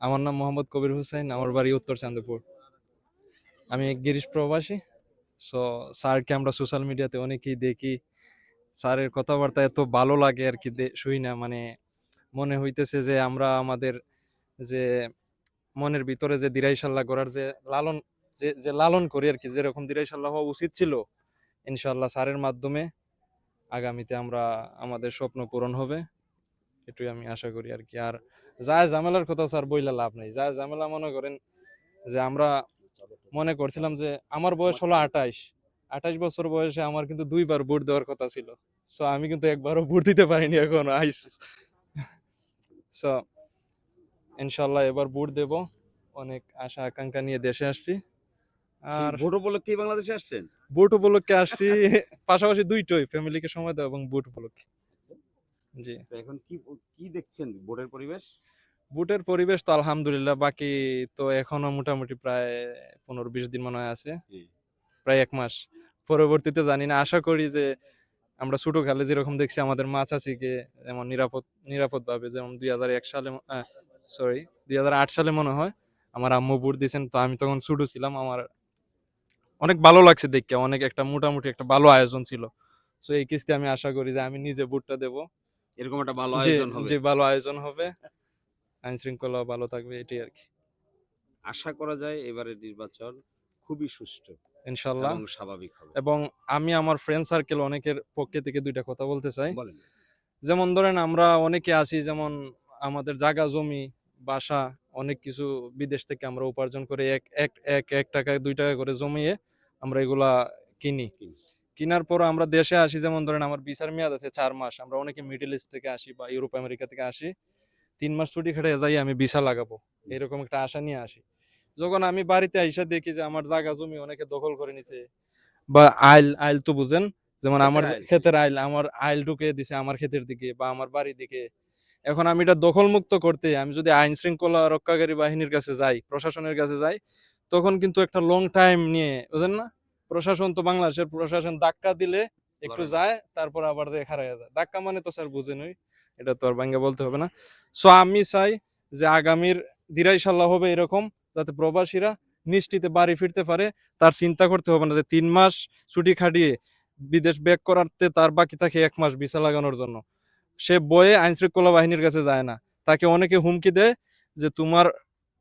আমার নাম মোহাম্মদ কবির হোসেন, আমার বাড়ি উত্তর চাঁদপুর। আমি এক গিরিশ প্রবাসী। সো স্যারকে আমরা সোশ্যাল মিডিয়াতে অনেকেই দেখি। স্যারের কথাবার্তা এত ভালো লাগে আর কি, শুই না মানে মনে হইতেছে যে আমরা আমাদের যে মনের ভিতরে যে দিরাইশাল্লাহ করার যে লালন, যে লালন করি আর কি, যেরকম দিরাইশাল্লাহ হওয়া উচিত ছিল, ইনশাল্লাহ স্যারের মাধ্যমে আগামীতে আমরা আমাদের স্বপ্ন পূরণ হবে, এটাই আমি আশা করি আর কি। আর যা ঝামেলার কথা স্যার বইলা লাভ নেই। যা ঝামেলা মনে করেন যে আমরা মনে করছিলাম যে আমার বয়স হলো 28, 28 বছর বয়সে আমার কিন্তু 2বার ভোট দেওয়ার কথা ছিল। সো আমি কিন্তু একবারও ভোট দিতে পারিনি এখনো আইস। সো ইনশাল্লাহ এবার ভোট দেব, অনেক আশা আকাঙ্ক্ষা নিয়ে দেশে আসছি। সেই আর ভোট উপলক্ষে বাংলাদেশে আসছেন? ভোট উপলক্ষে আসছি, পাশাপাশি দুইটোই, ফ্যামিলিকে সময় দেওয়া এবং ভোট উপলক্ষে। জি, তো এখন কি কি দেখছেন ভোটের পরিবেশ? ভোটের পরিবেশ তো আলহামদুলিল্লাহ, বাকি তো এখনো মোটামুটি প্রায় 15-20 দিন মনে হয় আছে, হুম। প্রায় 1 মাস। পরবর্তীতে জানি না, আশা করি যে আমরা ছোটকালে যেরকম দেখছি আমাদের মা চাচিকে যেমন নিরাপদ ভাবে, যেমন 2001 সালে, সরি 2008 সালে মনে হয় আমার আম্মু ভোট দিয়েছেন। তো আমি তখন ছোট ছিলাম, আমার অনেক ভালো লাগছে দেখে, অনেক একটা মোটামুটি একটা ভালো আয়োজন ছিল। তো এই কিস্তি আমি আশা করি যে আমি নিজে ভোটটা দেব, এরকম একটা ভালো যে আয়োজন হবে। যে ভালো আয়োজন হবে, আইন শৃঙ্খলা ভালো থাকবে, এটাই আর কি। আশা করা যায় এবারের নির্বাচন খুবই সুষ্ঠু ইনশাল্লাহ। এবং স্বাভাবিক হবে। এবং আমি আমার ফ্রেন্ড সার্কেল অনেকের পক্ষে থেকে দুইটা কথা বলতে চাই। বলেন। যেমন ধরেন আমরা অনেকে আছি, যেমন আমাদের জায়গা জমি বাসা অনেক কিছু বিদেশ থেকে আমরা উপার্জন করে এক এক এক এক টাকা 2 টাকা করে জমিয়ে আমরা এগুলা কিনি। কিন। কিনার পর আমরা দেশে আসি, যেমন ধরেন আমার ভিসার মেয়াদ আছে 4 মাস, আমরা অনেকে মিডল ইস্ট থেকে আসি বা ইউরোপ আমেরিকা থেকে আসি, 3 মাস ছুটি খেটে যাই আমি ভিসা লাগাবো, এরকম একটা আশা নিয়ে আসি। যখন আমি বাড়িতে আইসা দেখি যে আমার জায়গা জমি অনেকে দখল করে নিছে, বা আইল আইল তো বুঝেন, যেমন আমার ক্ষেতের আইল। ক্ষেতের আইল, আমার আইল ঢুকে দিছে আমার ক্ষেতের দিকে বা আমার বাড়ির দিকে। এখন আমি এটা দখল মুক্ত করতে আমি যদি আইন শৃঙ্খলা রক্ষাকারী বাহিনীর কাছে যাই, প্রশাসনের কাছে যাই, তখন কিন্তু একটা লং টাইম নিয়ে, বুঝেন না, প্রশাসন তো বাংলাদেশের প্রশাসন ধাক্কা দিলে একটু লড়াই। যায়, তারপর আবার দেখা যায় ধাক্কা মানে তো স্যার বুঝেনই, এটা তো আর ভাঙ্গা বলতে হবে না। সো আমি চাই যে আগামীর দিরাইশাল্লাহ হবে এরকম, যাতে প্রবাসীরা নিশ্চিতে বাড়ি ফিরতে পারে। তার চিন্তা করতে হবে না যে 3 মাস ছুটি খাটিয়ে বিদেশ ব্যাক করাতে তার বাকি থাকে 1 মাস ভিসা লাগানোর জন্য, সে বয়ে আইন শৃঙ্খলা বাহিনীর কাছে যায় না। তাকে অনেকে হুমকি দেয় যে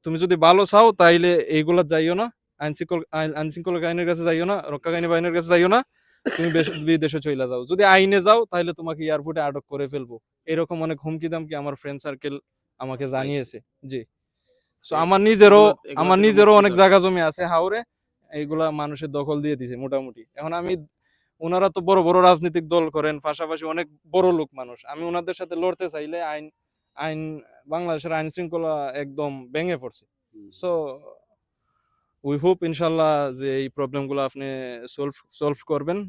তুমি যদি ভালো চাও তাইলে এইগুলা যাইও না, আইন শৃঙ্খলা বাহিনীর কাছে যাইও না, রক্ষাকারী বাহিনীর কাছে যাইও না, তুমি বিদেশে চলে যাও, যদি আইনে যাও তাহলে তোমাকে এয়ারপোর্টে আটক করে ফেলবো। এরকম অনেক হুমকি দামকি আমার ফ্রেন্ড সার্কেল আমাকে পাইছে। জানিয়েছে। জি। সো এ আমার নিজেরও এগুলা এগুলা আমার থেকে নিজেরও মুক্তি অনেক দরকার। জায়গা জমি আছে হাওরে, এইগুলা মানুষের দখল দিয়ে দিছে মোটামুটি। এখন আমি, ওনারা তো বড় বড় রাজনৈতিক দল করেন, পাশাপাশি অনেক বড় লোক মানুষ, আমি ওনাদের সাথে লড়তে চাইলে আইন আইন বাংলাদেশের আইন শৃঙ্খলা একদম ভেঙে পড়ছে। হুম। সো উই হোপ ইনশাল্লাহ যে এই প্রবলেমগুলো আপনি সলভ করবেন।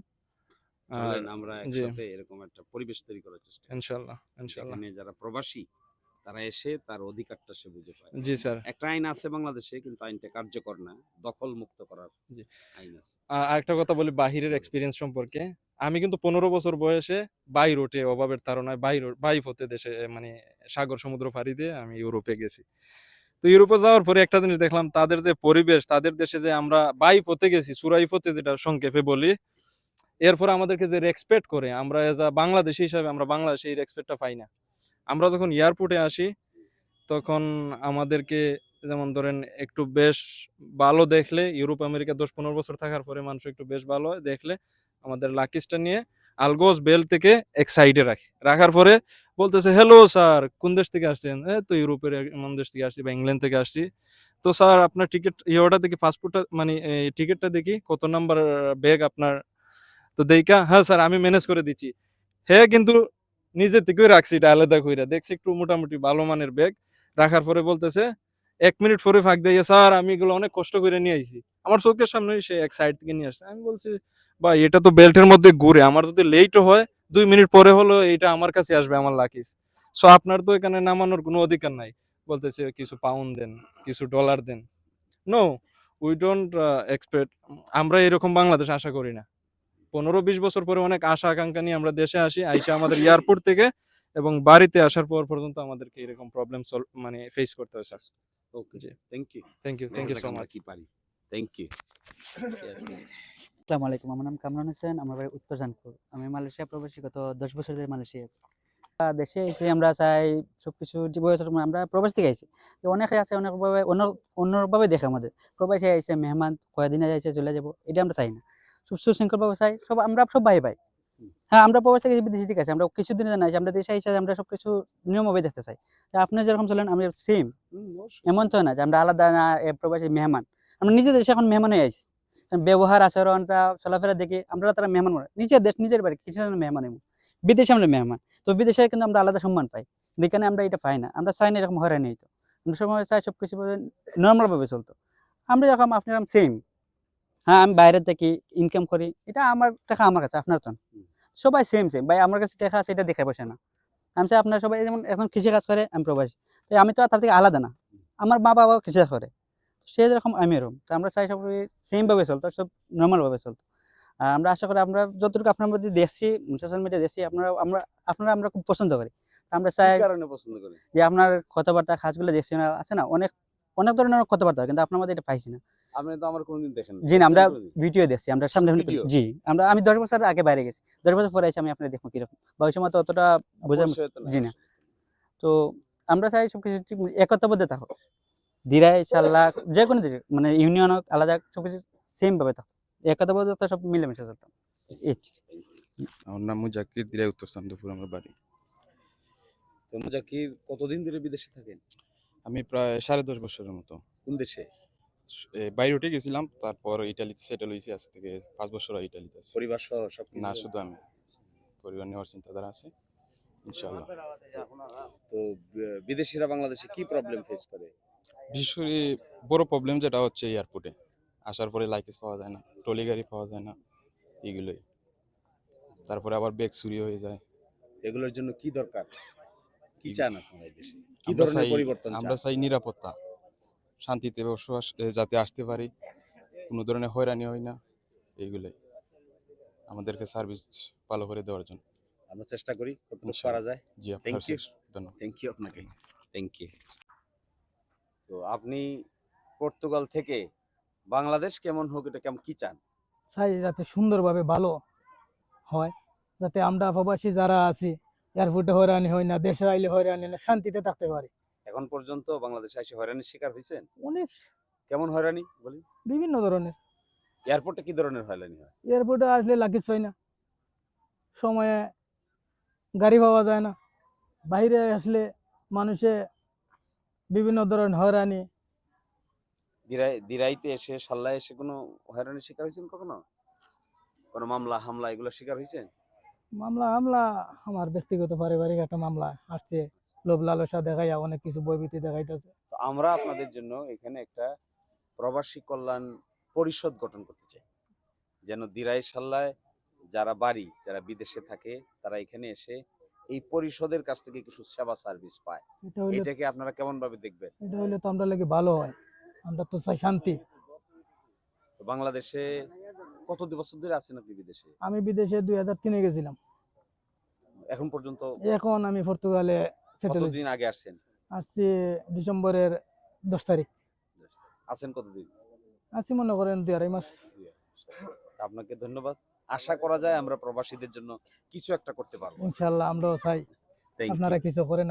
আর চলেন আমরা জি, একসাথে এরকম একটা পরিবেশ তৈরি করার চেষ্টা করি। ইনশাল্লাহ ইনশাল্লাহ। যেখানে যারা প্রবাসী তারা এসে তার অধিকারটা সে বুঝে পায়। জি স্যার। একটা আইন আছে বাংলাদেশে কিন্তু আইনটা কার্যকর না। দখল মুক্ত করার জি। আইন আছে। আরেকটা কথা বলি বাহিরের বলেন। এক্সপেরিয়েন্স সম্পর্কে। আমি কিন্তু 15 বছর বয়সে বাই রোটে অভাবের তাড়নায় বাই পথে দেশে মানে সাগর সমুদ্র পাড়ি দিয়ে আমি ইউরোপে গেছি। তো ইউরোপে যাওয়ার পরে একটা জিনিস দেখলাম, তাদের যে পরিবেশ, তাদের দেশে যে আমরা বাই পথে গেছি, চুরাই পথে যেটা সংক্ষেপে বলি, এরপরে আমাদেরকে যে রেসপেক্ট করে, আমরা এজ আ বাংলাদেশী হিসাবে আমরা বাংলাদেশে এই রেসপেক্টটা পাই না। আমরা যখন এয়ারপোর্টে আসি তখন আমাদেরকে, যেমন ধরেন একটু বেশ ভালো দেখলে, ইউরোপ আমেরিকা 10-15 বছর থাকার পরে মানুষ একটু বেশ ভালো হয় দেখলে, আমাদের লাকিজটা নিয়ে আলগোস বেল থেকে এক সাইডে রাখার পরে বলতেছে, হ্যালো স্যার, কোন দেশ থেকে আসছেন? তো ইউরোপের এমন দেশ থেকে আসছি বা ইংল্যান্ড থেকে আসছি। তো স্যার আপনার টিকিট ইয়েটা দেখি, পাসপোর্টটা মানে টিকিটটা দেখি, কত নাম্বার ব্যাগ আপনার? তো দেইখা, হ্যাঁ স্যার আমি ম্যানেজ করে দিচ্ছি। হ্যাঁ, কিন্তু নিজে থেকেই রাখছি এটা আলাদা কইরা। দেখছি একটু মোটামুটি ভালো মানের ব্যাগ। রাখার পরে বলতেছে, ১ মিনিট পরে ফাঁক দিয়ে, "স্যার আমি এগুলো অনেক কষ্ট কইরা নিয়ে আইছি।" আমার চোখের সামনেই সে এক সাইড থেকে নিয়ে আসছে। আমি বলছি, "ভাই এটা তো বেল্টের মধ্যে ঘুরে। আমার যদি লেটও হয় ২ মিনিট পরে হলেও এইটা আমার কাছে আসবে আমার লাকিজ। সো আপনার তো এখানে নামানোর কোনো অধিকার নাই।" বলতেছে, "কিছু পাউন্ড দেন, কিছু ডলার দেন।" নো, উই ডোন্ট এক্সপেক্ট, আমরা এরকম বাংলাদেশ আশা করি না। 15-20 বছর পরে অনেক আশা আকাঙ্ক্ষা নিয়ে আমরা দেশে আসি, আইসা আমাদের এয়ারপোর্ট থেকে এবং বাড়িতে আসার পর পর্যন্ত আমাদেরকে এরকম প্রবলেম মানে ফেস করতে হয় স্যার। ওকে, জি। Thank you. Thank you so much. কি পারি। Thank you. আসসালামু আলাইকুম। আমার নাম কামরান হোসেন। আমার বাড়ি উত্তর জানপুর। আমি মালয়েশিয়া প্রবাসী, গত ১০ বছর ধরে মালয়েশিয়ায় আছি। দেশে এসে আমরা চাই সবকিছু আমরা প্রবাস থেকে আইছি। তো অনেকে আছে অনেকভাবে অন্যভাবে দেখে আমাদের। প্রবাসী আইছে মেহমান কয়দিনে আইছে চলে যাব। এটা আমরা চাই না। সুশৃঙ্খলভাবে চাই। আমরা সব ভাই ভাই। হ্যাঁ, আমরা প্রবাস থেকে বিদেশে ঠিক আছে। আমরা কিছুদিনের জন্য আইছি। আমরা দেশে আইসা আমরা সবকিছু নিয়মভাবে দেখতে চাই। আপনি যেরকম চলেন আমি সেম। এমন তো না যে আমরা আলাদা না, প্রবাসী মেহমান। আমরা নিজের দেশে এখন মেহমান হয়ে আইছি। ব্যবহার আচরণটা চলাফেরা দেখি আমরা তারা মেহমান মনে নিজের দেশ নিজের বাড়ি কিছু মেহমান এমন। বিদেশে আমরা মেহমান, তো বিদেশে কিন্তু আমরা আলাদা সম্মান পাই, যেখানে আমরা এটা পাই না। আমরা চাই না এরকম হয়রানি হইতো। আমরা সময় চাই সবকিছু নর্মাল ভাবে চলতো। আমরা যখন আপনার সেম। হ্যাঁ, আমি বাইরে থেকে ইনকাম করি, এটা আমার টাকা আমার কাছে, আপনার তো না। সবাই সেম ভাই, আমার কাছে টাকা আছে এটা দেখে বসে না। আমি চাই আপনারা সবাই যেমন এখন কৃষি কাজ করে, আমি প্রবাসী, তাই আমি তো আর তার থেকে আলাদা না। আমার মা বাবাও কৃষি কাজ করে, সে যেরকম আমি এরকম। তো আমরা চাই সবাই সেম ভাবে চলতো, সব নর্মাল ভাবে চলতো। আর আমরা আশা করি আমরা যতটুকু আপনার মধ্যে দেখছি, সোশ্যাল মিডিয়া দেখছি, আপনারা খুব পছন্দ করি। আমরা চাই কি কারণে পছন্দ করেন? যে আপনার কথাবার্তা কাজগুলো দেখছি না, আছে না অনেক অনেক ধরনের কথাবার্তা হয়, কিন্তু আপনার মধ্যে এটা পাইছি না। আপনি তো আমার কোনদিন দেখেন জি না, আমরা কোনদিন? ভিডিও দেখছি, আমরা সামনে ভিডিও? জি আমি 10 বছর আগে বাইরে গেছি, 10 বছর পরে এসে আমি আপনাদের দেখবো কিরকম বা ওই সময় তো অতটা বোঝার পরিচয় তো নাই। জি না। তো আমরা চাই সবকিছু ঠিক একতাবদ্ধ থাকো, দিরাই ইনশাআল্লাহ যে কোনো দিকে মানে ইউনিয়ন হোক আলাদা সবকিছু সেম ভাবে থাকো, একতাবদ্ধতা সব মিলেমিশে চলতাম। আমার নাম মুজাক্কির, দিরাই উত্তর চান্দপুর আমার বাড়ি। তো মুজাক্কির কতদিন ধরে বিদেশে থাকেন? আমি প্রায় 10.5 বছরের মতো কোন দেশে? বাইরুটে গেছিলাম, তারপর ইটালিতে সেটেল হয়েছি। আজ থেকে 5 বছর হয় ইটালিতে আছি। পরিবার সহ সবকিছু? না, শুধু আমি। পরিবার নেওয়ার চিন্তাধারা আছে ইনশাআল্লাহ। তো বিদেশিরা বাংলাদেশে কি প্রবলেম ফেস করে? বিশেষ করে বড় প্রবলেম যেটা হচ্ছে এয়ারপোর্টে আসার পরে লাইকেজ পাওয়া যায় না, ট্রলি গাড়ি পাওয়া যায় না, এগুলোই। তারপরে আবার ব্যাগ চুরি হয়ে যায়। এগুলোর জন্য কি দরকার? কি চান আপনারা এই দেশে? কি আমরা ধরনের চাই পরিবর্তন আমরা চান? চাই নিরাপত্তা, শান্তিতে বসবাস যাতে আসতে পারি, কোনো ধরনের হয়রানি হয় না, এইগুলোই। আমাদেরকে সার্ভিস ভালো করে দেওয়ার জন্য। আমরা চেষ্টা করি কতটুকু ইনশাআল্লাহ। পারা যায়। জি, আপনার থ্যাংক ইউ। ধন্যবাদ। থ্যাংক ইউ আপনাকে। Thank you. তো আপনি পর্তুগাল থেকে বাংলাদেশ কেমন হোক এটা কেমন কি চান? চাই যাতে সুন্দরভাবে ভালো হয়, যাতে আমরা প্রবাসী যারা আছি এয়ারপোর্টে হয়রানি হয় না, দেশে আইলে হয়রানি না, শান্তিতে থাকতে পারি। এখন পর্যন্ত বাংলাদেশে এসে হয়রানির শিকার হয়েছেন? অনেক কেমন হয়রানি বলি? বিভিন্ন ধরনের। এয়ারপোর্টে কি ধরনের হয়রানি হয়? এয়ারপোর্টে আসলে লাগেজ পাই না, সময়ে গাড়ি পাওয়া যায় না, বাইরে আসলে মানুষে বিভিন্ন ধরনের হয়রানি। দিরাইতে এসে সাল্লায় এসে কোনো হয়রানির শিকার হয়েছেন কখনো? কোনো মামলা হামলা এগুলো শিকার হয়েছেন? মামলা হামলা আমার ব্যক্তিগত পারিবারিক একটা মামলা আসছে, লোভ লালসা দেখাইয়া অনেক কিছু বৈভীতি দেখাইতেছে। তো আমরা আপনাদের জন্য এখানে একটা প্রবাসী কল্যাণ পরিষদ গঠন করতে চাই, যেন দিরাই সাল্লায় যারা যারা বিদেশে থাকে তারা এখানে এসে এই পরিষদের কাছ থেকে কিছু সেবা সার্ভিস পায়। এটাকে আপনারা কেমন ভাবে দেখবেন? এটা হইলে তো আমরা লাগে ভালো হয়, আমরা তো চাই শান্তি। তো বাংলাদেশে কত বছর ধরে আছেন আপনি বিদেশে? আমি বিদেশে 2003-এ গেছিলাম, এখন পর্যন্ত এখন আমি পর্তুগালে সেটেল হয়েছি। কতদিন আগে আসছেন? আসছি ডিসেম্বরের 10 তারিখ। আছেন কতদিন? আছি মনে করেন 2-2.5 মাস। আপনাকে ধন্যবাদ। আশা করা যায় আমরা প্রবাসীদের জন্য কিছু একটা করতে পারবো। ইনশাল্লাহ আমরাও চাই Thank you. আপনারা কিছু করেন।